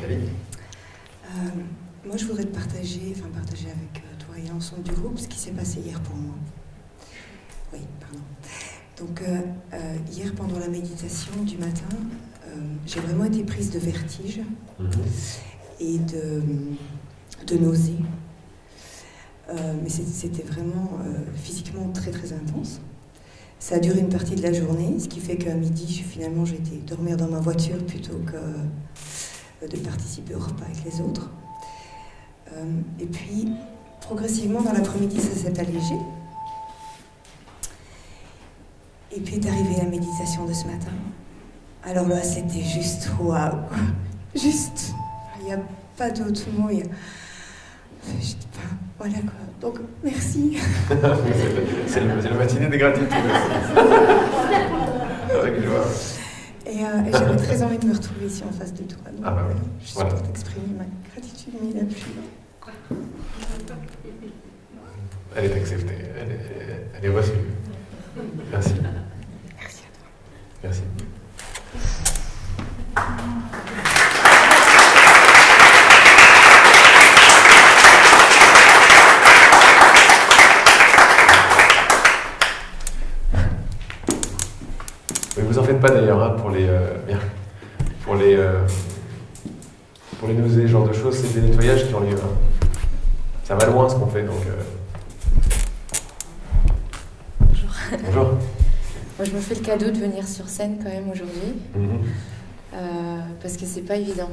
Camille. Moi, je voudrais partager avec toi et l'ensemble du groupe ce qui s'est passé hier pour moi. Oui, pardon. Donc, hier, pendant la méditation du matin, j'ai vraiment été prise de vertige et de nausées. Mais c'était vraiment physiquement très très intense. Ça a duré une partie de la journée, ce qui fait qu'à midi, finalement, j'ai été dormir dans ma voiture plutôt que de participer au repas avec les autres. Et puis, progressivement, dans l'après-midi, ça s'est allégé. Et puis est arrivée la méditation de ce matin. Alors là, c'était juste waouh! Juste! Il n'y a pas d'autre mot. Voilà quoi. Donc, merci. C'est la matinée des gratitudes. Et j'avais très envie de me retrouver ici en face de toi. Donc, ah bah oui. Juste pour t'exprimer ma gratitude, mais l'appui. Elle est acceptée, elle est reçue. Merci. Merci à toi. Merci. Mais vous en faites pas d'ailleurs hein, pour les nausées, ce genre de choses, c'est des nettoyages qui ont lieu. Hein. Ça va loin ce qu'on fait donc. Bonjour. Bonjour. Moi, je me fais le cadeau de venir sur scène quand même aujourd'hui, parce que c'est pas évident.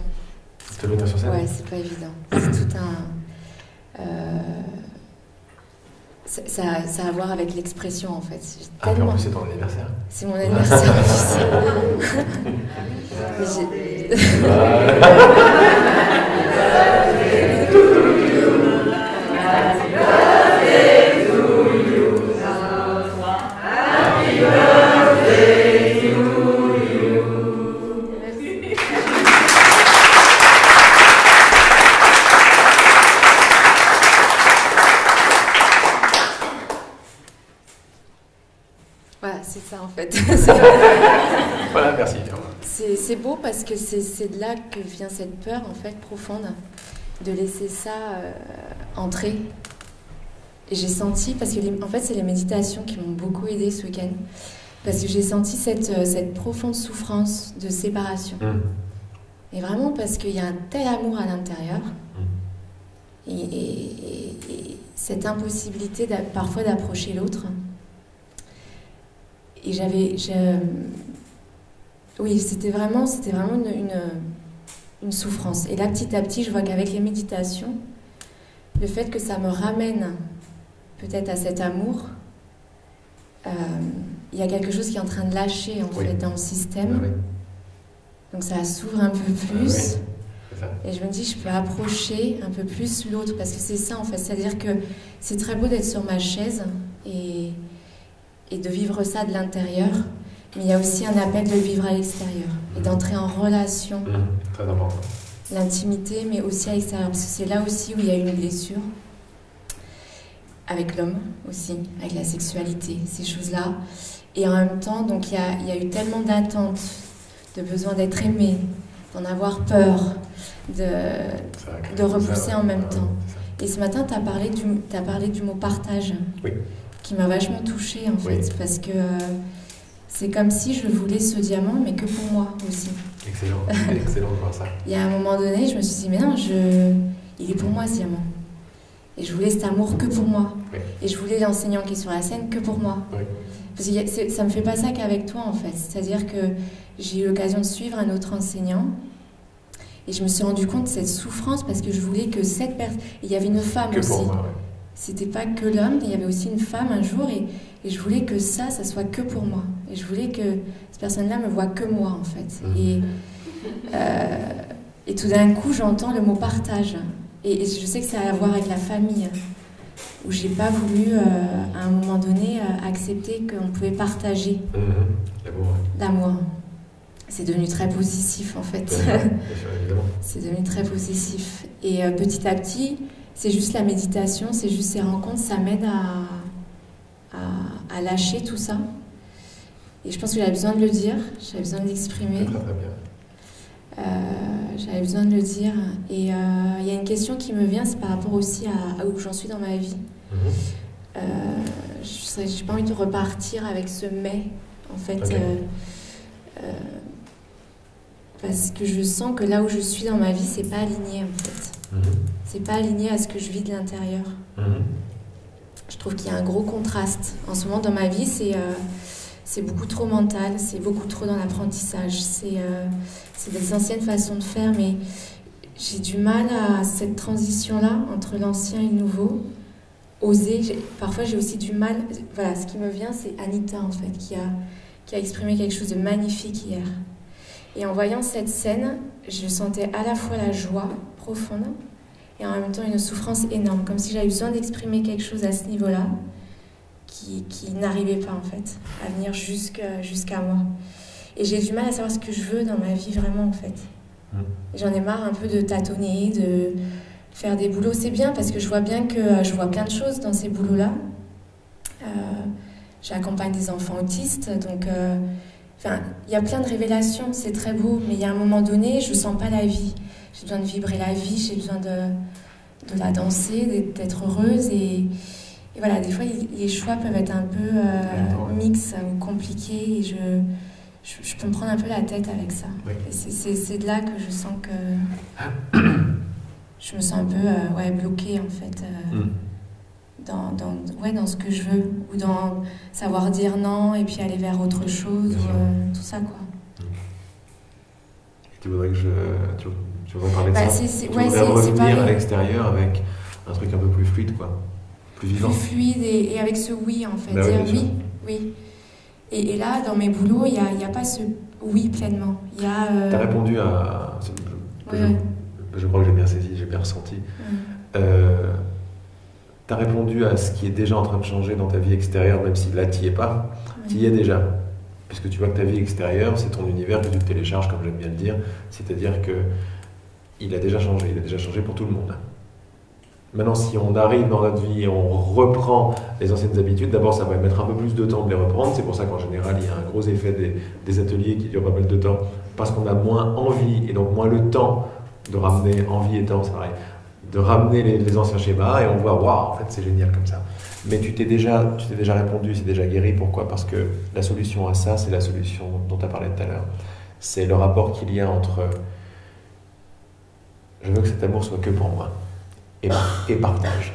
Tu veux venir sur scène? Ouais, c'est pas évident. C'est tout un. Ça a à voir avec l'expression en fait. Ah, mais en plus c'est ton anniversaire. C'est mon anniversaire en plus. Mais voilà, c'est ça en fait. Voilà, merci. C'est beau parce que c'est de là que vient cette peur en fait profonde de laisser ça entrer. Et j'ai senti, parce que en fait c'est les méditations qui m'ont beaucoup aidée ce week-end, parce que j'ai senti cette profonde souffrance de séparation. Et vraiment parce qu'il y a un tel amour à l'intérieur et cette impossibilité parfois d'approcher l'autre. Et oui, c'était vraiment une souffrance. Et là, petit à petit, je vois qu'avec les méditations, le fait que ça me ramène peut-être à cet amour, il y a quelque chose qui est en train de lâcher en fait dans le système. Oui. Donc ça s'ouvre un peu plus. Oui. Et je me dis, je peux approcher un peu plus l'autre, parce que c'est ça en fait. C'est-à-dire que c'est très beau d'être sur ma chaise et de vivre ça de l'intérieur, mais il y a aussi un appel de le vivre à l'extérieur et d'entrer en relation. Très important. L'intimité, mais aussi à l'extérieur, parce que c'est là aussi où il y a une blessure, avec l'homme aussi, avec la sexualité, ces choses-là. Et en même temps, donc il y a eu tellement d'attentes, de besoin d'être aimé, d'en avoir peur, de repousser en même temps. Et ce matin, tu as parlé du mot partage. Oui. Qui m'a vachement touchée en fait, parce que c'est comme si je voulais ce diamant, mais que pour moi aussi. Excellent, excellent de voir ça. Il y a un moment donné, je me suis dit, mais non, il est pour moi ce diamant. Et je voulais cet amour que pour moi. Oui. Et je voulais l'enseignant qui est sur la scène que pour moi. Oui. Parce que ça me fait pas ça qu'avec toi en fait. C'est-à-dire que j'ai eu l'occasion de suivre un autre enseignant. Et je me suis rendu compte de cette souffrance parce que je voulais que cette personne... Il y avait une femme que aussi. Pour moi, ouais. C'était pas que l'homme, il y avait aussi une femme un jour et je voulais que ça soit que pour moi. Et je voulais que cette personne-là me voie que moi en fait. Et tout d'un coup, j'entends le mot partage. Et je sais que ça a à voir avec la famille, où j'ai pas voulu, à un moment donné, accepter qu'on pouvait partager l'amour. C'est devenu très possessif en fait. Bien sûr, évidemment. C'est devenu très possessif. Et petit à petit, c'est juste la méditation, c'est juste ces rencontres, ça m'aide à lâcher tout ça. Et je pense que j'avais besoin de le dire, j'avais besoin de l'exprimer. Très bien. j'avais besoin de le dire. Et il y a une question qui me vient, c'est par rapport aussi à où j'en suis dans ma vie. Je n'ai pas envie de repartir avec ce mais, en fait. Parce que je sens que là où je suis dans ma vie, c'est pas aligné, en fait. C'est pas aligné à ce que je vis de l'intérieur. Je trouve qu'il y a un gros contraste. En ce moment, dans ma vie, c'est beaucoup trop mental, c'est beaucoup trop dans l'apprentissage. C'est des anciennes façons de faire, mais j'ai du mal à cette transition-là entre l'ancien et le nouveau. Oser. Parfois, j'ai aussi du mal. Voilà, ce qui me vient, c'est Anita, en fait, qui a exprimé quelque chose de magnifique hier. Et en voyant cette scène, je sentais à la fois la joie profonde et en même temps une souffrance énorme, comme si j'avais besoin d'exprimer quelque chose à ce niveau-là qui n'arrivait pas, en fait, à venir jusqu'à moi. Et j'ai du mal à savoir ce que je veux dans ma vie vraiment, en fait. J'en ai marre un peu de tâtonner, de faire des boulots. C'est bien parce que je vois bien que je vois plein de choses dans ces boulots-là. J'accompagne des enfants autistes, donc il y a plein de révélations, c'est très beau, mais il y a un moment donné, je ne sens pas la vie. J'ai besoin de vibrer la vie, j'ai besoin de la danser, d'être heureuse. Et voilà, des fois, les choix peuvent être un peu mix ou compliqués. Et je peux me prendre un peu la tête avec ça. Oui. C'est de là que je sens que je me sens un peu bloquée, en fait. Dans ce que je veux, ou dans savoir dire non et puis aller vers autre chose, tout ça, quoi. Tu voudrais que tu voudrais parler de ça? Tu voudrais revenir à l'extérieur avec un truc un peu plus fluide, quoi, plus vivant. Plus fluide et avec ce oui, en fait, dire oui. Et là, dans mes boulots, il n'y a pas ce oui pleinement. T'as répondu à... Je crois que j'ai bien saisi, j'ai bien ressenti. T'as répondu à ce qui est déjà en train de changer dans ta vie extérieure, même si là, t'y es pas. T'y y es déjà. Puisque tu vois que ta vie extérieure, c'est ton univers que tu télécharges, comme j'aime bien le dire. C'est-à-dire que il a déjà changé pour tout le monde. Maintenant, si on arrive dans notre vie et on reprend les anciennes habitudes, d'abord, ça va mettre un peu plus de temps de les reprendre. C'est pour ça qu'en général, il y a un gros effet des ateliers qui durent pas mal de temps, parce qu'on a moins envie, et donc moins le temps de ramener, envie et temps, c'est pareil, de ramener les anciens schémas, et on voit, waouh, en fait, c'est génial comme ça. Mais tu t'es déjà répondu, c'est déjà guéri. Pourquoi? Parce que la solution à ça, c'est la solution dont tu as parlé tout à l'heure. C'est le rapport qu'il y a entre je veux que cet amour soit que pour moi et partage.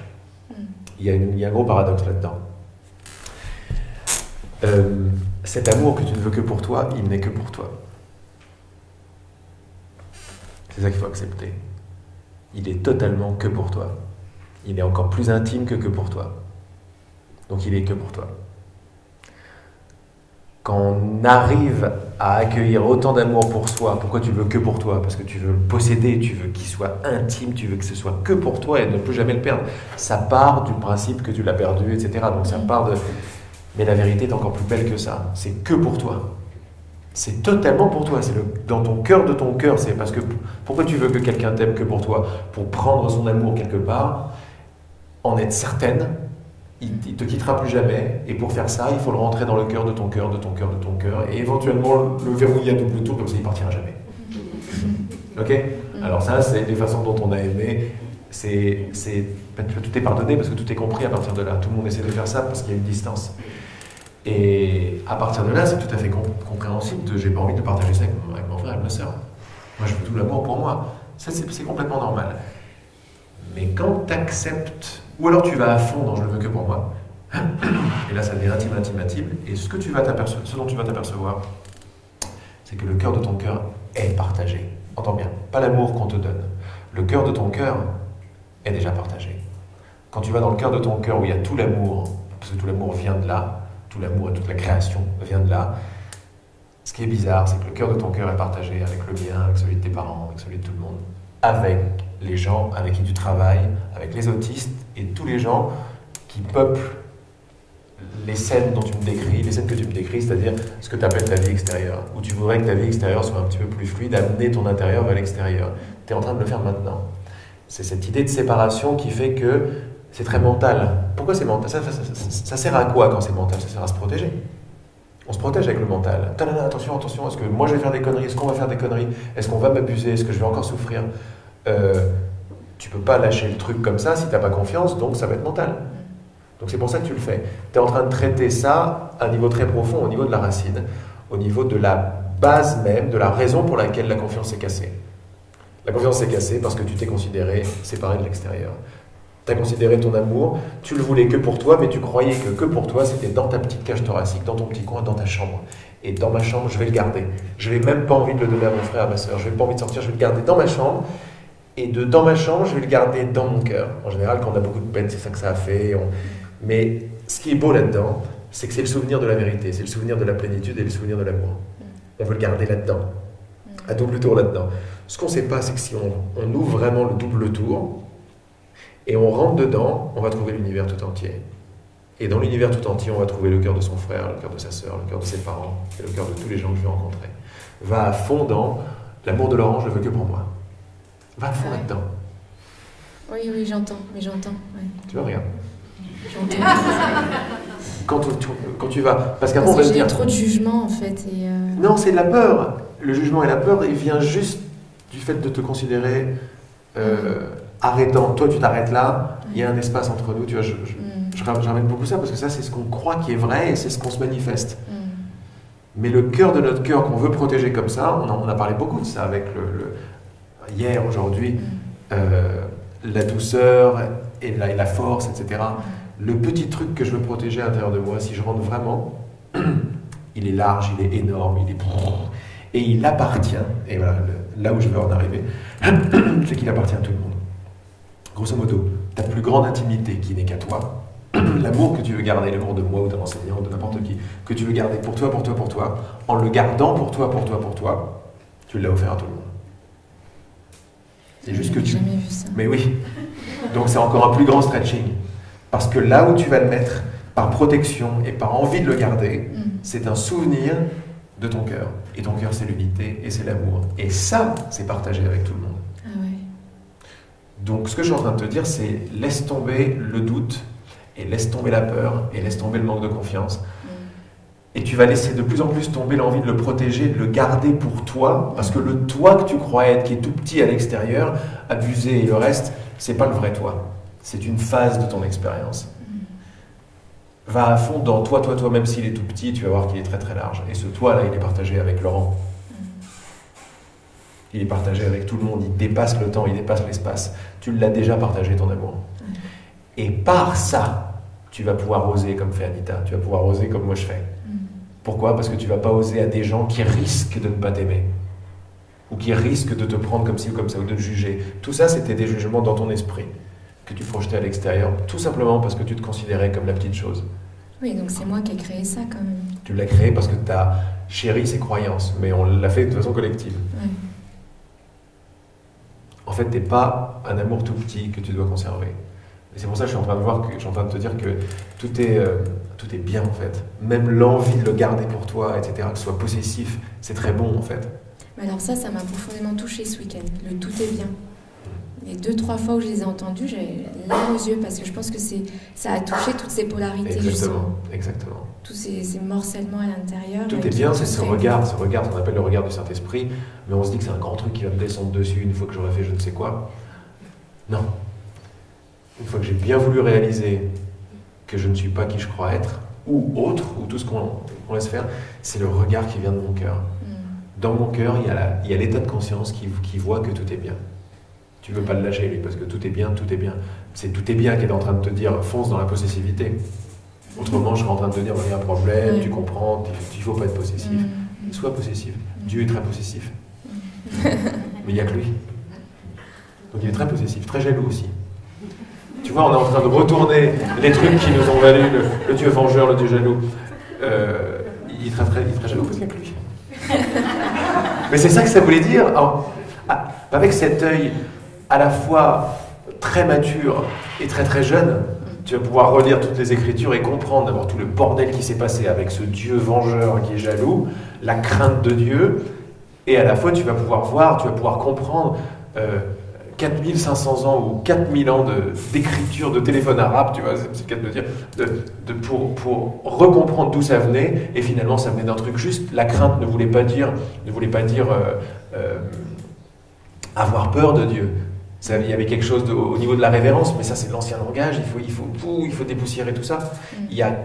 Il y a un gros paradoxe là-dedans. Cet amour que tu ne veux que pour toi, il n'est que pour toi. C'est ça qu'il faut accepter. Il est totalement que pour toi. Il est encore plus intime que pour toi. Donc il est que pour toi. Quand on arrive à accueillir autant d'amour pour soi, pourquoi tu veux que pour toi? Parce que tu veux le posséder, tu veux qu'il soit intime, tu veux que ce soit que pour toi et ne plus jamais le perdre. Ça part du principe que tu l'as perdu, etc. Donc ça part de... Mais la vérité est encore plus belle que ça. C'est que pour toi. C'est totalement pour toi. C'est dans ton cœur de ton cœur. C'est parce que... Pourquoi tu veux que quelqu'un t'aime que pour toi? Pour prendre son amour quelque part, en être certaine. Il ne te quittera plus jamais, et pour faire ça, il faut le rentrer dans le cœur de ton cœur, de ton cœur, de ton cœur, et éventuellement le verrouiller à double tour, comme ça il partira jamais. Ok? Alors ça, c'est les façons dont on a aimé. Tout est pardonné parce que tout est compris à partir de là. Tout le monde essaie de faire ça parce qu'il y a une distance. Et à partir de là, c'est tout à fait compréhensible de j'ai pas envie de partager ça avec mon frère et ma soeur. Moi, je veux tout l'amour pour moi. Ça, c'est complètement normal. Mais quand tu acceptes, ou alors tu vas à fond dans je ne veux que pour moi, et là ça devient intime, et ce dont tu vas t'apercevoir, c'est que le cœur de ton cœur est partagé. Entends bien, pas l'amour qu'on te donne. Le cœur de ton cœur est déjà partagé. Quand tu vas dans le cœur de ton cœur où il y a tout l'amour, parce que tout l'amour vient de là, tout l'amour et toute la création vient de là, ce qui est bizarre, c'est que le cœur de ton cœur est partagé avec le mien, avec celui de tes parents, avec celui de tout le monde, avec les gens avec qui tu travailles, avec les autistes et tous les gens qui peuplent les scènes dont tu me décris, les scènes que tu me décris, c'est-à-dire ce que tu appelles ta vie extérieure, où tu voudrais que ta vie extérieure soit un petit peu plus fluide, amener ton intérieur vers l'extérieur. Tu es en train de le faire maintenant. C'est cette idée de séparation qui fait que c'est très mental. Pourquoi c'est mental? Ça sert à quoi quand c'est mental? Ça sert à se protéger. On se protège avec le mental. Attention, attention, est-ce que moi je vais faire des conneries? Est-ce qu'on va faire des conneries? Est-ce qu'on va m'abuser? Est-ce que je vais encore souffrir? Tu peux pas lâcher le truc comme ça si tu n'as pas confiance, donc ça va être mental. Donc c'est pour ça que tu le fais. Tu es en train de traiter ça à un niveau très profond, au niveau de la racine, au niveau de la base même, de la raison pour laquelle la confiance est cassée. La confiance est cassée parce que tu t'es considéré séparé de l'extérieur. Tu as considéré ton amour, tu le voulais que pour toi, mais tu croyais que pour toi, c'était dans ta petite cage thoracique, dans ton petit coin, dans ta chambre. Et dans ma chambre, je vais le garder. Je n'ai même pas envie de le donner à mon frère, à ma soeur. Je n'ai pas envie de sortir, je vais le garder dans ma chambre. Et dans ma chambre, je vais le garder dans mon cœur. En général, quand on a beaucoup de peine, c'est ça que ça a fait. Mais ce qui est beau là-dedans, c'est que c'est le souvenir de la vérité, c'est le souvenir de la plénitude et le souvenir de l'amour. On veut le garder là-dedans, à double tour là-dedans. Ce qu'on ne sait pas, c'est que si on ouvre vraiment le double tour et on rentre dedans, on va trouver l'univers tout entier. Et dans l'univers tout entier, on va trouver le cœur de son frère, le cœur de sa sœur, le cœur de ses parents et le cœur de tous les gens que je vais rencontrer. Va à fond dans l'amour de Laurent, je le veux que pour moi. Va à fond là-dedans. Oui, oui, j'entends, mais j'entends. Ouais. Tu vois, regarde. J'entends. Quand tu vas... Parce qu'après, on va se dire... J'ai trop de jugement, en fait. Non, c'est de la peur. Le jugement et la peur, il vient juste du fait de te considérer arrêtant. Toi, tu t'arrêtes là, il y a un espace entre nous. Tu vois, je ramène beaucoup ça parce que ça, c'est ce qu'on croit qui est vrai et c'est ce qu'on se manifeste. Mais le cœur de notre cœur qu'on veut protéger comme ça, on a parlé beaucoup de ça avec hier, aujourd'hui, la douceur et la force, etc. Le petit truc que je veux protéger à l'intérieur de moi, si je rentre vraiment, il est large, il est énorme, et il appartient, et voilà, là où je veux en arriver, c'est qu'il appartient à tout le monde. Grosso modo, ta plus grande intimité qui n'est qu'à toi, l'amour que tu veux garder, l'amour de moi ou d'un enseignant ou de n'importe qui, que tu veux garder pour toi, pour toi, pour toi, en le gardant pour toi, pour toi, pour toi, tu l'as offert à tout le monde. C'est juste que tu... J'ai jamais vu ça. Mais oui. Donc c'est encore un plus grand stretching. Parce que là où tu vas le mettre, par protection et par envie de le garder, c'est un souvenir de ton cœur. Et ton cœur, c'est l'unité et c'est l'amour. Et ça, c'est partagé avec tout le monde. Ah ouais. Donc ce que je suis en train de te dire, c'est laisse tomber le doute, et laisse tomber la peur, et laisse tomber le manque de confiance. Et tu vas laisser de plus en plus tomber l'envie de le protéger, de le garder pour toi, parce que le toi que tu crois être, qui est tout petit à l'extérieur, abusé et le reste, c'est pas le vrai toi. C'est une phase de ton expérience. Va à fond dans toi, même s'il est tout petit, tu vas voir qu'il est très très large. Et ce toi-là, il est partagé avec Laurent. Il est partagé avec tout le monde, il dépasse le temps, il dépasse l'espace. Tu l'as déjà partagé, ton amour. Et par ça, tu vas pouvoir oser comme fait Anita, tu vas pouvoir oser comme moi je fais. Pourquoi? Parce que tu ne vas pas oser à des gens qui risquent de ne pas t'aimer. Ou qui risquent de te prendre comme ci ou comme ça, ou de te juger. Tout ça, c'était des jugements dans ton esprit, que tu projetais à l'extérieur, tout simplement parce que tu te considérais comme la petite chose. Oui, donc c'est moi qui ai créé ça quand même. Tu l'as créé parce que tu as chéri ses croyances, mais on l'a fait de façon collective. Ouais. En fait, tu n'es pas un amour tout petit que tu dois conserver. Et c'est pour ça que je suis en train de voir, je suis en train de te dire que tout est bien en fait. Même l'envie de le garder pour toi, etc., que ce soit possessif, c'est très bon en fait. Mais alors ça m'a profondément touchée ce week-end. Le tout est bien. Les 2-3 fois où je les ai entendus, j'ai les larmes aux yeux parce que je pense que ça a touché toutes ces polarités. Exactement, justement. exactement. Tous ces morcellements à l'intérieur. Tout est bien, c'est ce regard, on appelle le regard du Saint-Esprit, mais on se dit que c'est un grand truc qui va me descendre dessus une fois que j'aurai fait je ne sais quoi. Non. Une fois que j'ai bien voulu réaliser que je ne suis pas qui je crois être, ou autre, ou tout ce qu'on laisse faire, c'est le regard qui vient de mon cœur. Dans mon cœur, il y a l'état de conscience qui voit que tout est bien. Tu ne veux pas le lâcher, lui, parce que tout est bien, tout est bien. C'est tout est bien qui est en train de te dire, fonce dans la possessivité. Autrement, je serais en train de te dire, il y a un problème, tu comprends, il ne faut pas être possessif. Sois possessif. Dieu est très possessif. Mais il n'y a que lui. Donc il est très possessif, très jaloux aussi. Tu vois, on est en train de retourner les trucs qui nous ont valu le Dieu vengeur, le Dieu jaloux. Il est très jaloux parce qu'il n'y a que lui. Mais c'est ça que ça voulait dire. Alors, avec cet œil à la fois très mature et très très jeune, tu vas pouvoir relire toutes les Écritures et comprendre d'abord tout le bordel qui s'est passé avec ce Dieu vengeur qui est jaloux, la crainte de Dieu, et à la fois tu vas pouvoir voir, tu vas pouvoir comprendre 4500 ans ou 4000 ans d'écriture de téléphone arabe, tu vois, c'est le cas de me dire, pour recomprendre d'où ça venait, et finalement ça venait d'un truc juste. La crainte ne voulait pas dire avoir peur de Dieu. Il y avait quelque chose au niveau de la révérence, mais ça c'est de l'ancien langage, il faut dépoussiérer tout ça. Il n'y a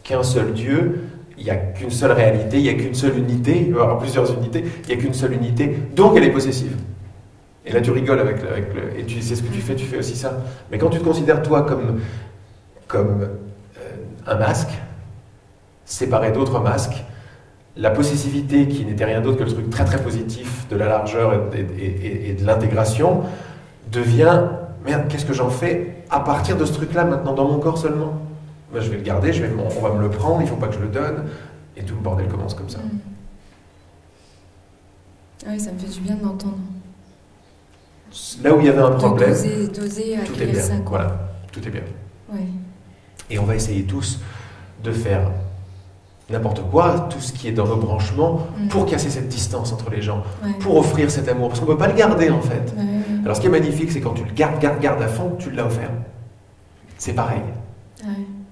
qu'un seul Dieu, il n'y a qu'une seule réalité, il n'y a qu'une seule unité, il va y avoir plusieurs unités, il n'y a qu'une seule unité, donc elle est possessive. Et là tu rigoles et tu sais ce que tu fais aussi ça. Mais quand tu te considères toi comme un masque, séparé d'autres masques, la possessivité qui n'était rien d'autre que le truc très très positif de la largeur et de l'intégration devient, merde, qu'est-ce que j'en fais à partir de ce truc-là maintenant dans mon corps seulement? Ben, je vais le garder, on va me le prendre, il ne faut pas que je le donne, et tout le bordel commence comme ça. Ah oui, ça me fait du bien de l'entendre. Là où il y avait un problème, d'oser tout est bien. Ça, quoi. Voilà, tout est bien. Ouais. Et on va essayer tous de faire n'importe quoi, tout ce qui est dans nos branchements, pour casser cette distance entre les gens, pour offrir cet amour, parce qu'on ne peut pas le garder en fait. Alors ce qui est magnifique, c'est quand tu le gardes à fond, tu l'as offert. C'est pareil.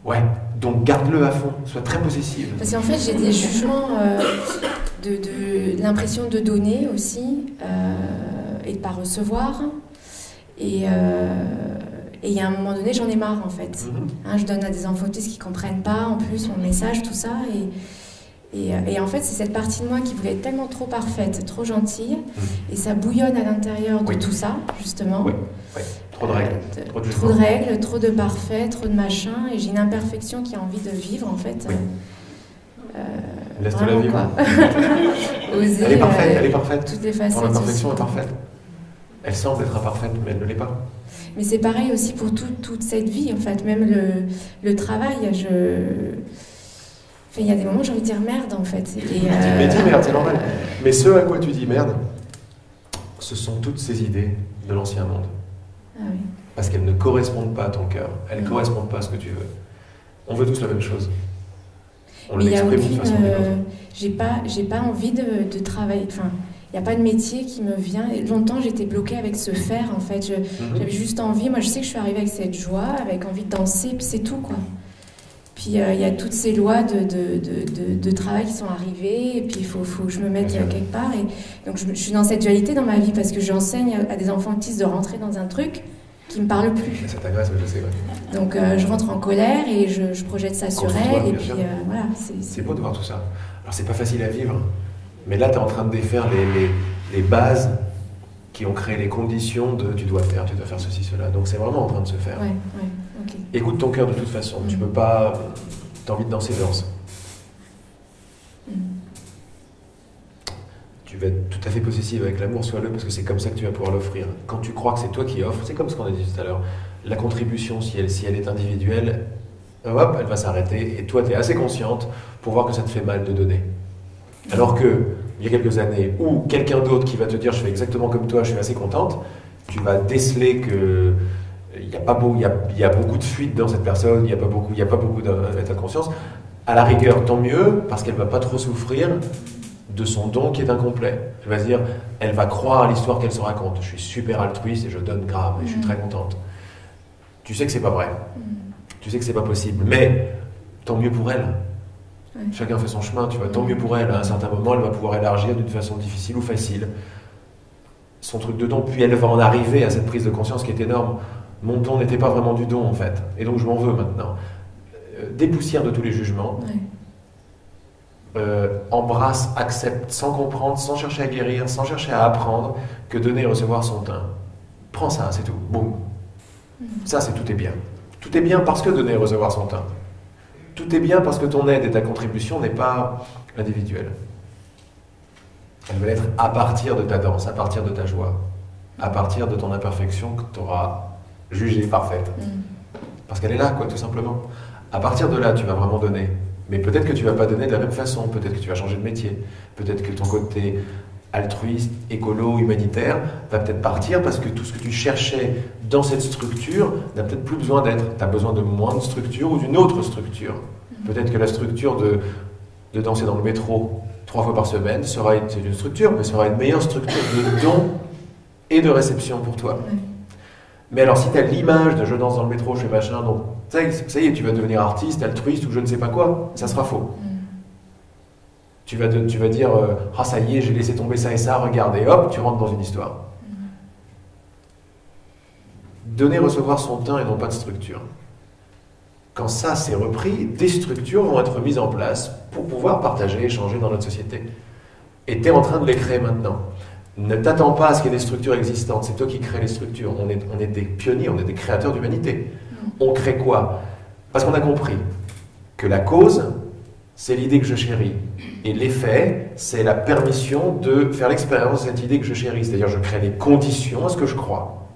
Ouais, donc garde-le à fond, sois très possessive. Parce qu'en fait, j'ai des jugements de l'impression de donner aussi, et de ne pas recevoir. Et il y a un moment donné, j'en ai marre en fait. Je donne à des enfants autistes qui ne comprennent pas, en plus, mon message, tout ça. Et en fait, c'est cette partie de moi qui voulait être tellement trop parfaite, trop gentille, et ça bouillonne à l'intérieur de tout ça, justement. Oui. Trop de règles. Trop de règles, trop de parfait, trop de machin, et j'ai une imperfection qui a envie de vivre, en fait. Laisse-toi la vivre. Oser, elle est parfaite. Toutes les facettes. Ton imperfection est parfaite. Elle semble être imparfaite, mais elle ne l'est pas. Mais c'est pareil aussi pour toute cette vie, en fait. Même le travail, il y a des moments où j'ai envie de dire merde, en fait. Mais dis merde, c'est normal. Mais ce à quoi tu dis merde, ce sont toutes ces idées de l'ancien monde. Ah oui. Parce qu'elles ne correspondent pas à ton cœur. Elles ne correspondent pas à ce que tu veux. On veut tous la même chose. On l'exprime d'une façon différente. J'ai pas envie de travailler. Enfin, il n'y a pas de métier qui me vient. Et longtemps, j'étais bloquée avec ce faire, en fait. J'avais juste envie. Moi, je sais que je suis arrivée avec cette joie, avec envie de danser, puis c'est tout, quoi. Puis il y a toutes ces lois de travail qui sont arrivées, et puis il faut que je me mette quelque part. Et donc je suis dans cette dualité dans ma vie, parce que j'enseigne à des enfants autistes de rentrer dans un truc qui ne me parle plus. Ça t'agresse, je sais. Ouais. Donc je rentre en colère et je projette ça sur elle, et puis voilà. C'est beau de voir tout ça. Alors c'est pas facile à vivre, mais là tu es en train de défaire les bases qui ont créé les conditions de tu dois faire ceci, cela. Donc c'est vraiment en train de se faire. Ouais, ok. Écoute ton cœur de toute façon. Tu peux pas. T'as envie de danser, danse. Tu vas être tout à fait possessive avec l'amour, sois-le, parce que c'est comme ça que tu vas pouvoir l'offrir. Quand tu crois que c'est toi qui offres, c'est comme ce qu'on a dit tout à l'heure. La contribution, si elle est individuelle, hop, elle va s'arrêter. Et toi, tu es assez consciente pour voir que ça te fait mal de donner. Alors que, il y a quelques années, ou quelqu'un d'autre qui va te dire je fais exactement comme toi, je suis assez contente, tu vas déceler que il y a beaucoup de fuite dans cette personne, il n'y a pas beaucoup d'état de conscience. À la rigueur, tant mieux, parce qu'elle ne va pas trop souffrir de son don qui est incomplet. Elle va se dire, elle va croire à l'histoire qu'elle se raconte. Je suis super altruiste et je donne grave et je suis très contente. Tu sais que c'est pas vrai. Tu sais que c'est pas possible. Mais tant mieux pour elle. Chacun fait son chemin, tu vois. Tant mieux pour elle. À un certain moment, elle va pouvoir élargir d'une façon difficile ou facile son truc de don. Puis elle va en arriver à cette prise de conscience qui est énorme. Mon don n'était pas vraiment du don en fait. Et donc je m'en veux maintenant. Dépoussière de tous les jugements. Embrasse, accepte, sans comprendre, sans chercher à guérir, sans chercher à apprendre, que donner et recevoir son teint. Prends ça, c'est tout. Boum. Ça, tout est bien. Tout est bien parce que donner et recevoir son teint. Tout est bien parce que ton aide et ta contribution n'est pas individuelle. Elle va être à partir de ta danse, à partir de ta joie, à partir de ton imperfection que tu auras jugée parfaite. Parce qu'elle est là, quoi, tout simplement. À partir de là, tu vas vraiment donner. Mais peut-être que tu ne vas pas donner de la même façon, peut-être que tu vas changer de métier, peut-être que ton côté altruiste, écolo, humanitaire va peut-être partir parce que tout ce que tu cherchais dans cette structure n'a peut-être plus besoin d'être. Tu as besoin de moins de structure ou d'une autre structure. Peut-être que la structure de danser dans le métro 3 fois par semaine sera une structure, mais sera une meilleure structure de don et de réception pour toi. Ouais. Mais alors, si tu as l'image de je danse dans le métro, je fais machin, donc ça y est, tu vas devenir artiste, altruiste ou je ne sais pas quoi, ça sera faux. Tu vas dire ah ça y est, j'ai laissé tomber ça et ça, regarde, et hop, tu rentres dans une histoire. Donner, recevoir son temps et non pas de structure. Quand ça c'est repris, des structures vont être mises en place pour pouvoir partager, échanger dans notre société. Et tu es en train de les créer maintenant. Ne t'attends pas à ce qu'il y ait des structures existantes, c'est toi qui crées les structures. On est des pionniers, on est des créateurs d'humanité. On crée quoi? Parce qu'on a compris que la cause, c'est l'idée que je chéris. Et l'effet, c'est la permission de faire l'expérience de cette idée que je chéris. C'est-à-dire, je crée les conditions à ce que je crois.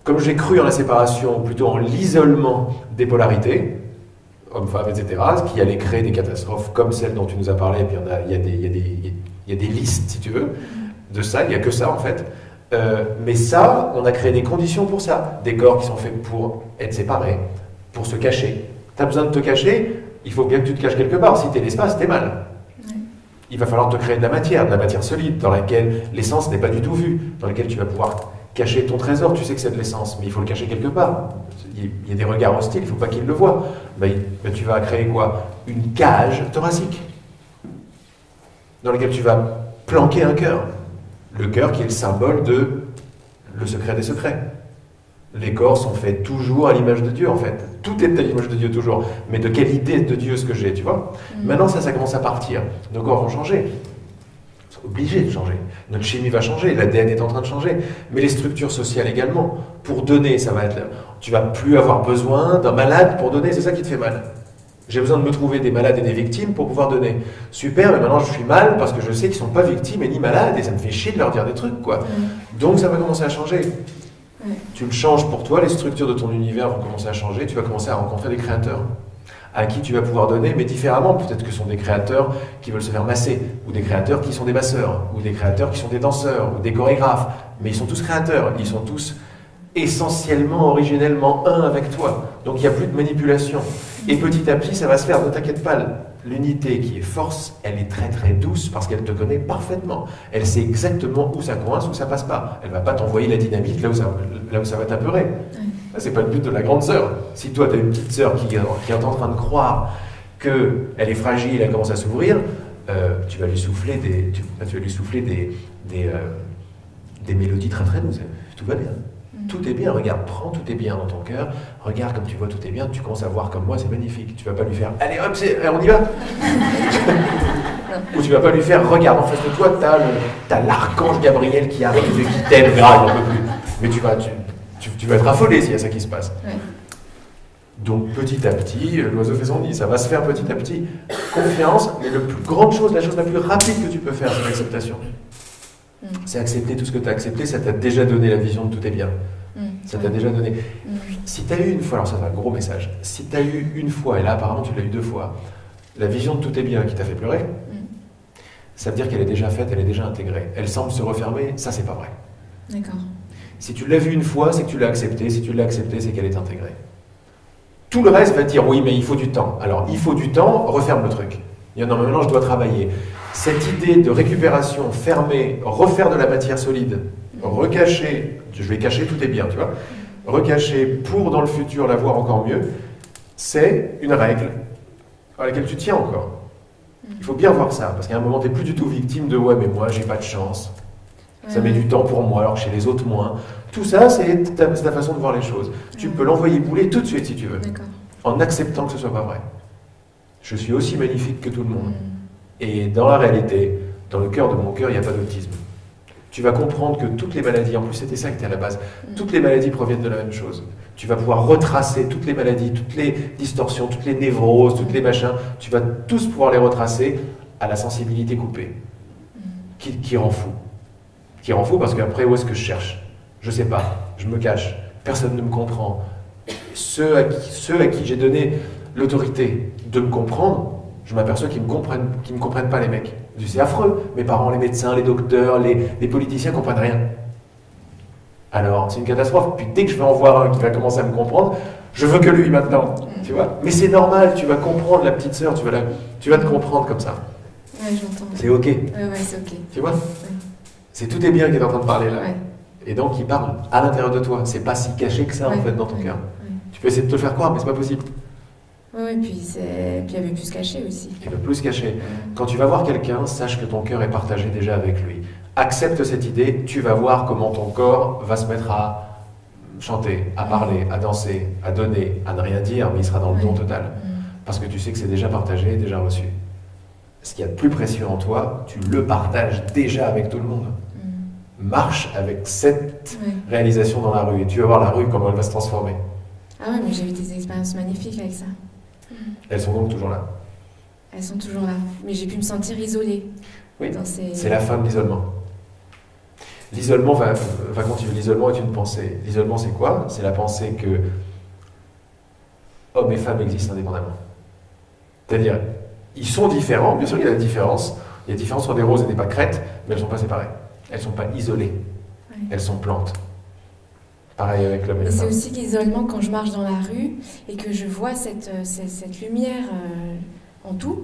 Comme j'ai cru en la séparation, ou plutôt en l'isolement des polarités, hommes-femmes, etc., ce qui allait créer des catastrophes comme celle dont tu nous as parlé, et puis il y a des listes, si tu veux, de ça, il n'y a que ça en fait. Mais ça, on a créé des conditions pour ça. Des corps qui sont faits pour être séparés, pour se cacher. Tu as besoin de te cacher, il faut bien que tu te caches quelque part. Si tu es l'espace, tu es mal. Ouais. Il va falloir te créer de la matière solide, dans laquelle l'essence n'est pas du tout vue, dans laquelle tu vas pouvoir cacher ton trésor. Tu sais que c'est de l'essence, mais il faut le cacher quelque part. Il y a des regards hostiles, il ne faut pas qu'ils le voient. Ben, tu vas créer quoi? Une cage thoracique, dans laquelle tu vas planquer un cœur. Le cœur qui est le symbole de le secret des secrets. Les corps sont faits toujours à l'image de Dieu, en fait. Tout est à l'image de Dieu, toujours. Mais de quelle idée de Dieu ce que j'ai, tu vois? Maintenant, ça commence à partir. Nos corps vont changer. C'est obligé de changer. Notre chimie va changer, l'ADN est en train de changer. Mais les structures sociales également. Pour donner, ça va être là. Tu vas plus avoir besoin d'un malade pour donner, c'est ça qui te fait mal. J'ai besoin de me trouver des malades et des victimes pour pouvoir donner. Super, mais maintenant je suis mal parce que je sais qu'ils ne sont pas victimes et ni malades et ça me fait chier de leur dire des trucs, quoi. Donc ça va commencer à changer. Tu le changes pour toi, les structures de ton univers vont commencer à changer, tu vas commencer à rencontrer des créateurs à qui tu vas pouvoir donner, mais différemment. Peut-être que ce sont des créateurs qui veulent se faire masser, ou des créateurs qui sont des masseurs, ou des créateurs qui sont des danseurs, ou des chorégraphes. Mais ils sont tous créateurs, ils sont tous essentiellement, originellement un avec toi. Donc il n'y a plus de manipulation. Et petit à petit, ça va se faire, ne t'inquiète pas. L'unité qui est force, elle est très très douce parce qu'elle te connaît parfaitement. Elle sait exactement où ça coince, où ça passe pas. Elle ne va pas t'envoyer la dynamite là où ça va t'apeurer. C'est pas le but de la grande sœur. Si toi, tu as une petite sœur qui est en train de croire qu'elle est fragile, elle commence à s'ouvrir, tu vas lui souffler des mélodies très très douces. Tout va bien. Tout est bien, regarde, prends, tout est bien dans ton cœur, regarde comme tu vois, tout est bien, tu commences à voir comme moi, c'est magnifique. Tu vas pas lui faire, allez hop, on y va. Ou tu vas pas lui faire, regarde, en face de toi, t'as l'archange Gabriel qui arrive et qui t'aide, verra, il n'en peut plus. Mais tu vas être affolé s'il y a ça qui se passe. Ouais. Donc petit à petit, l'oiseau fait son nid, ça va se faire petit à petit. Confiance, mais la chose la plus rapide que tu peux faire, c'est l'acceptation. C'est accepter tout ce que tu as accepté, ça t'a déjà donné la vision de tout est bien. Ça t'a déjà donné. Si tu as eu une fois, alors ça c'est un gros message, si tu as eu une fois, et là apparemment tu l'as eu 2 fois, la vision de tout est bien qui t'a fait pleurer, ça veut dire qu'elle est déjà faite, elle est déjà intégrée. Elle semble se refermer, ça c'est pas vrai. D'accord. Si tu l'as vue une fois, c'est que tu l'as acceptée, si tu l'as acceptée, c'est qu'elle est intégrée. Tout le reste va te dire oui, mais il faut du temps. Alors il faut du temps, referme le truc. Non, mais maintenant je dois travailler. Cette idée de récupération, fermer, refaire de la matière solide, recacher, je vais cacher, tout est bien, tu vois, recacher pour dans le futur la voir encore mieux, c'est une règle à laquelle tu tiens encore. Il faut bien voir ça, parce qu'à un moment, tu n'es plus du tout victime de ouais, mais moi, j'ai pas de chance. Ça met du temps pour moi, alors chez les autres, moins. Tout ça, c'est ta façon de voir les choses. Tu peux l'envoyer bouler tout de suite, si tu veux, en acceptant que ce soit pas vrai. Je suis aussi magnifique que tout le monde. Et dans la réalité, dans le cœur de mon cœur, il n'y a pas d'autisme. Tu vas comprendre que toutes les maladies, en plus c'était ça qui était à la base, toutes les maladies proviennent de la même chose. Tu vas pouvoir retracer toutes les maladies, toutes les distorsions, toutes les névroses, toutes les machins, tu vas tous pouvoir les retracer à la sensibilité coupée, qui rend fou. Qui rend fou parce qu'après, où est-ce que je cherche? Je sais pas, je me cache, personne ne me comprend. Ceux à qui j'ai donné l'autorité de me comprendre, je m'aperçois qu'ils me comprennent pas, les mecs. C'est affreux. Mes parents, les médecins, les docteurs, les politiciens ne comprennent rien. Alors, c'est une catastrophe. Puis dès que je vais en voir un qui va commencer à me comprendre, je veux que lui maintenant. Tu vois? Mais c'est normal, tu vas comprendre la petite sœur, tu vas te comprendre comme ça. Ouais, j'entends. C'est ok. Ouais, c'est ok. Tu vois? C'est tout est bien qui est en train de parler là. Ouais. Et donc il parle à l'intérieur de toi. C'est pas si caché que ça en fait dans ton cœur. Tu peux essayer de te le faire croire, mais c'est pas possible. Oui, puis il y avait plus caché aussi. Il veut plus cacher. Quand tu vas voir quelqu'un, sache que ton cœur est partagé déjà avec lui. Accepte cette idée, tu vas voir comment ton corps va se mettre à chanter, à parler, à danser, à donner, à ne rien dire, mais il sera dans le don total. Parce que tu sais que c'est déjà partagé, déjà reçu. Ce qu'il y a de plus précieux en toi, tu le partages déjà avec tout le monde. Marche avec cette réalisation dans la rue et tu vas voir la rue comment elle va se transformer. Ah ouais, mais j'ai eu des expériences magnifiques avec ça. Elles sont donc toujours là. Elles sont toujours là. Mais j'ai pu me sentir isolée. Oui, c'est la fin de l'isolement. L'isolement va continuer. L'isolement est une pensée. L'isolement, c'est quoi? C'est la pensée que hommes et femmes existent indépendamment. C'est-à-dire, ils sont différents. Bien sûr, il y a la différence. Il y a la différence entre des roses et des pâquerettes, mais elles ne sont pas séparées. Elles ne sont pas isolées. Elles sont plantes. Pareil avec l'homme et la c'est femme. aussi l'isolement quand je marche dans la rue et que je vois cette lumière en tout.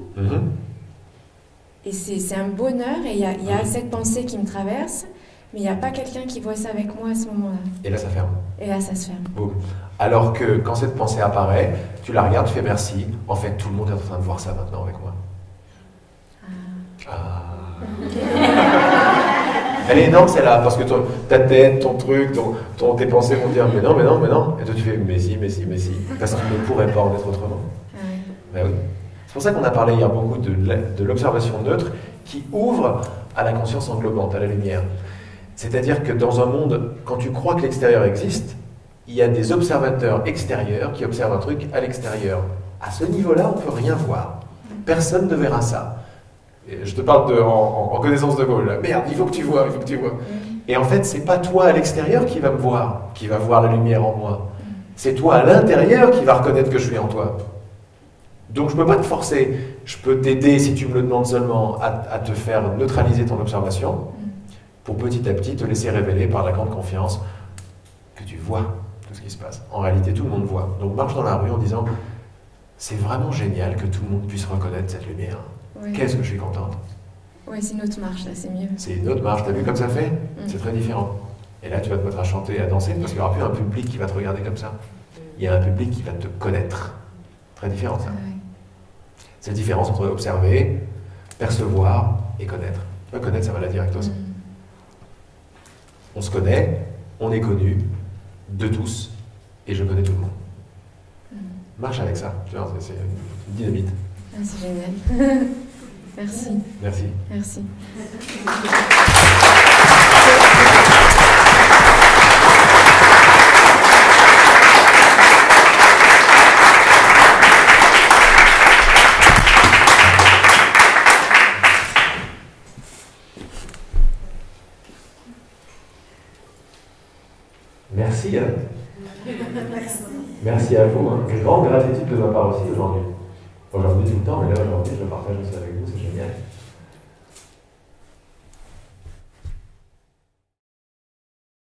Et c'est un bonheur et il y a cette pensée qui me traverse, mais il n'y a pas quelqu'un qui voit ça avec moi à ce moment-là. Et là, ça ferme. Et là, ça se ferme. Boum. Alors que quand cette pensée apparaît, tu la regardes, tu fais merci. En fait, tout le monde est en train de voir ça maintenant avec moi. Elle est énorme celle-là, parce que ta tête, ton truc, tes pensées vont dire mais non. Et toi tu fais mais si. Parce que tu ne pourrais pas en être autrement. Ben oui. C'est pour ça qu'on a parlé hier beaucoup de l'observation neutre qui ouvre à la conscience englobante, à la lumière. C'est-à-dire que dans un monde, quand tu crois que l'extérieur existe, il y a des observateurs extérieurs qui observent un truc à l'extérieur. À ce niveau-là, on ne peut rien voir. Personne ne verra ça. Et je te parle en connaissance de Gaulle. Merde, il faut que tu vois. Et en fait, c'est pas toi à l'extérieur qui va me voir, qui va voir la lumière en moi. C'est toi à l'intérieur qui va reconnaître que je suis en toi. Donc je peux pas te forcer. Je peux t'aider, si tu me le demandes seulement, à te faire neutraliser ton observation, pour petit à petit te laisser révéler par la grande confiance que tu vois tout ce qui se passe. En réalité, tout le monde voit. Donc marche dans la rue en disant c'est vraiment génial que tout le monde puisse reconnaître cette lumière. Qu'est-ce que je suis contente. Oui, c'est une autre marche, là, c'est mieux. C'est une autre marche, t'as vu comme ça fait? C'est très différent. Et là, tu vas te mettre à chanter et à danser, parce qu'il n'y aura plus un public qui va te regarder comme ça. Il y a un public qui va te connaître. Très différent, ça. C'est la différence entre observer, percevoir et connaître. Tu vois, connaître, ça va la directe aussi. On se connaît, on est connu de tous, et je connais tout le monde. Marche avec ça, tu vois, c'est une dynamite. Ah, c'est génial. Merci. Merci. Merci. Merci. Merci à vous. Une grande gratitude de ma part aussi aujourd'hui. Aujourd'hui tout le temps, mais là aujourd'hui je le partage aussi avec vous, c'est génial.